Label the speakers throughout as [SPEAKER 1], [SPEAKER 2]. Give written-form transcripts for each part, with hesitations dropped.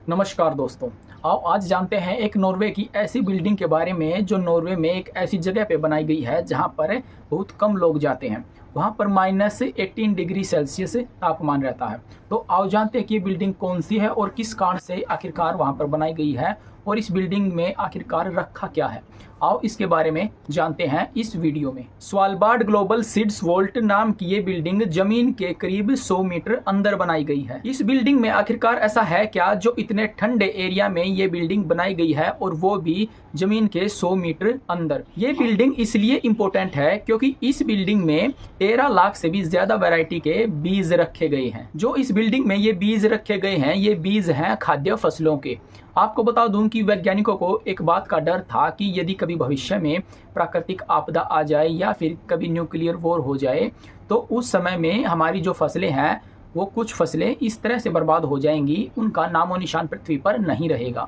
[SPEAKER 1] नमस्कार दोस्तों। आओ आज जानते हैं एक नॉर्वे की ऐसी बिल्डिंग के बारे में जो नॉर्वे में एक ऐसी जगह पे बनाई गई है जहां पर बहुत कम लोग जाते हैं। वहां पर -18 डिग्री सेल्सियस तापमान रहता है। तो आओ जानते हैं कि ये बिल्डिंग कौन सी है और किस कारण से आखिरकार वहां पर बनाई गई है और इस बिल्डिंग में आखिरकार रखा क्या है। आओ इसके बारे में जानते हैं इस वीडियो में। स्वालबार्ड ग्लोबल सीड्स वोल्ट नाम की ये बिल्डिंग जमीन के करीब 100 मीटर अंदर बनाई गई है। इस बिल्डिंग में आखिरकार ऐसा है क्या जो इतने ठंडे एरिया में ये बिल्डिंग बनाई गई है और वो भी जमीन के 100 मीटर अंदर। ये बिल्डिंग इसलिए इम्पोर्टेंट है क्योंकि इस बिल्डिंग में 13 लाख से भी ज्यादा वैरायटी के बीज रखे गए हैं। जो इस बिल्डिंग में ये बीज रखे गए हैं ये बीज हैं खाद्य फसलों के। आपको बता दूं कि वैज्ञानिकों को एक बात का डर था कि यदि कभी भविष्य में प्राकृतिक आपदा आ जाए या फिर कभी न्यूक्लियर वॉर हो जाए तो उस समय में हमारी जो फसलें हैं वो कुछ फसलें इस तरह से बर्बाद हो जाएंगी, उनका नामो निशान पृथ्वी पर नहीं रहेगा।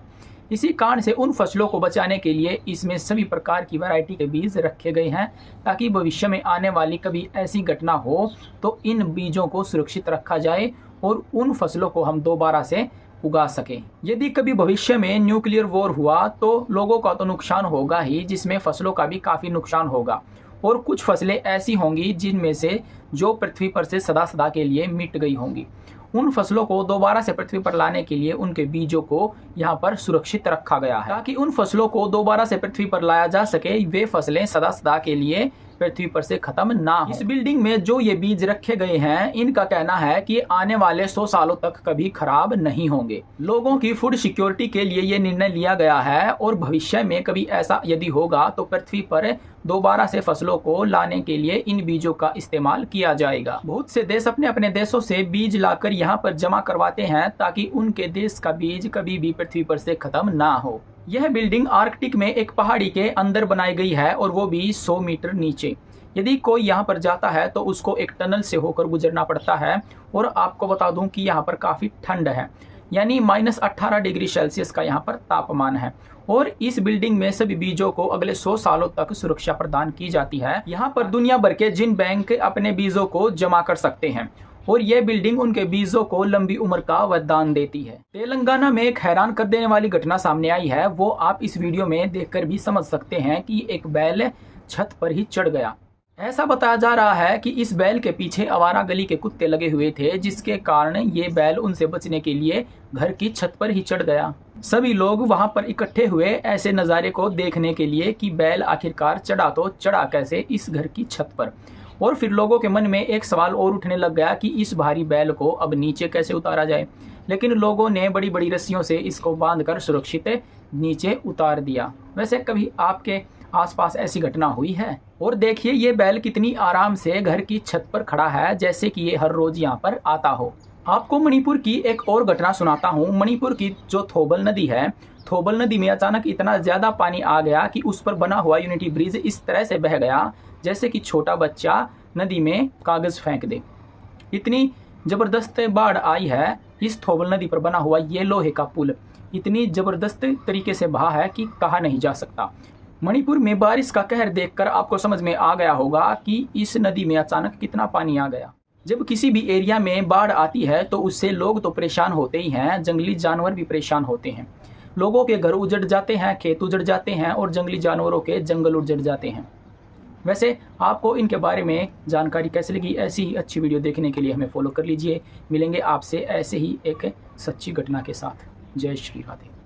[SPEAKER 1] इसी कारण से उन फसलों को बचाने के लिए इसमें सभी प्रकार की वैरायटी के बीज रखे गए हैं ताकि भविष्य में आने वाली कभी ऐसी घटना हो तो इन बीजों को सुरक्षित रखा जाए और उन फसलों को हम दोबारा से उगा सकें। यदि कभी भविष्य में न्यूक्लियर वॉर हुआ तो लोगों का तो नुकसान होगा ही, जिसमें फसलों का भी काफ़ी नुकसान होगा और कुछ फसलें ऐसी होंगी जिनमें से जो पृथ्वी पर से सदा के लिए मिट गई होंगी। उन फसलों को दोबारा से पृथ्वी पर लाने के लिए उनके बीजों को यहाँ पर सुरक्षित रखा गया है ताकि उन फसलों को दोबारा से पृथ्वी पर लाया जा सके, वे फसलें सदा के लिए पृथ्वी पर से खत्म ना हो। इस बिल्डिंग में जो ये बीज रखे गए हैं इनका कहना है कि आने वाले 100 सालों तक कभी खराब नहीं होंगे। लोगों की फूड सिक्योरिटी के लिए ये निर्णय लिया गया है और भविष्य में कभी ऐसा यदि होगा तो पृथ्वी पर दोबारा से फसलों को लाने के लिए इन बीजों का इस्तेमाल किया जाएगा। बहुत से देश अपने अपने देशों से बीज लाकर यहाँ पर जमा करवाते हैं ताकि उनके देश का बीज कभी भी पृथ्वी पर से खत्म ना हो। यह बिल्डिंग आर्कटिक में एक पहाड़ी के अंदर बनाई गई है और वो भी 100 मीटर नीचे। यदि कोई यहाँ पर जाता है तो उसको एक टनल से होकर गुजरना पड़ता है और आपको बता दूं कि यहाँ पर काफ़ी ठंड है, यानी -18 डिग्री सेल्सियस का यहाँ पर तापमान है और इस बिल्डिंग में सभी बीजों को अगले 100 सालों तक सुरक्षा प्रदान की जाती है। यहाँ पर दुनिया भर के जिन बैंक अपने बीजों को जमा कर सकते हैं और यह बिल्डिंग उनके बीजों को लंबी उम्र का वरदान देती है। तेलंगाना में एक हैरान कर देने वाली घटना सामने आई है, वो आप इस वीडियो में देखकर भी समझ सकते हैं कि एक बैल छत पर ही चढ़ गया। ऐसा बताया जा रहा है कि इस बैल के पीछे आवारा गली के कुत्ते लगे हुए थे जिसके कारण ये बैल उनसे बचने के लिए घर की छत पर ही चढ़ गया। सभी लोग वहां पर इकट्ठे हुए ऐसे नज़ारे को देखने के लिए कि बैल आखिरकार चढ़ा तो चढ़ा कैसे इस घर की छत पर। और फिर लोगों के मन में एक सवाल और उठने लग गया कि इस भारी बैल को अब नीचे कैसे उतारा जाए, लेकिन लोगों ने बड़ी बड़ी रस्सियों से इसको बांधकर सुरक्षित नीचे उतार दिया। वैसे कभी आपके आसपास ऐसी घटना हुई है? और देखिए ये बैल कितनी आराम से घर की छत पर खड़ा है जैसे कि ये हर रोज यहाँ पर आता हो। आपको मणिपुर की एक और घटना सुनाता हूँ। मणिपुर की जो थोबल नदी है, थोबल नदी में अचानक इतना ज्यादा पानी आ गया कि उस पर बना हुआ यूनिटी ब्रिज इस तरह से बह गया जैसे कि छोटा बच्चा नदी में कागज फेंक दे। इतनी जबरदस्त बाढ़ आई है। इस थोबल नदी पर बना हुआ ये लोहे का पुल इतनी जबरदस्त तरीके से बहा है कि कहा नहीं जा सकता। मणिपुर में बारिश का कहर देखकर आपको समझ में आ गया होगा कि इस नदी में अचानक कितना पानी आ गया। जब किसी भी एरिया में बाढ़ आती है तो उससे लोग तो परेशान होते ही हैं, जंगली जानवर भी परेशान होते हैं। लोगों के घर उजड़ जाते हैं, खेत उजड़ जाते हैं और जंगली जानवरों के जंगल उजड़ जाते हैं। वैसे आपको इनके बारे में जानकारी कैसे लगी? ऐसी ही अच्छी वीडियो देखने के लिए हमें फॉलो कर लीजिए। मिलेंगे आपसे ऐसे ही एक सच्ची घटना के साथ। जय श्री राधे।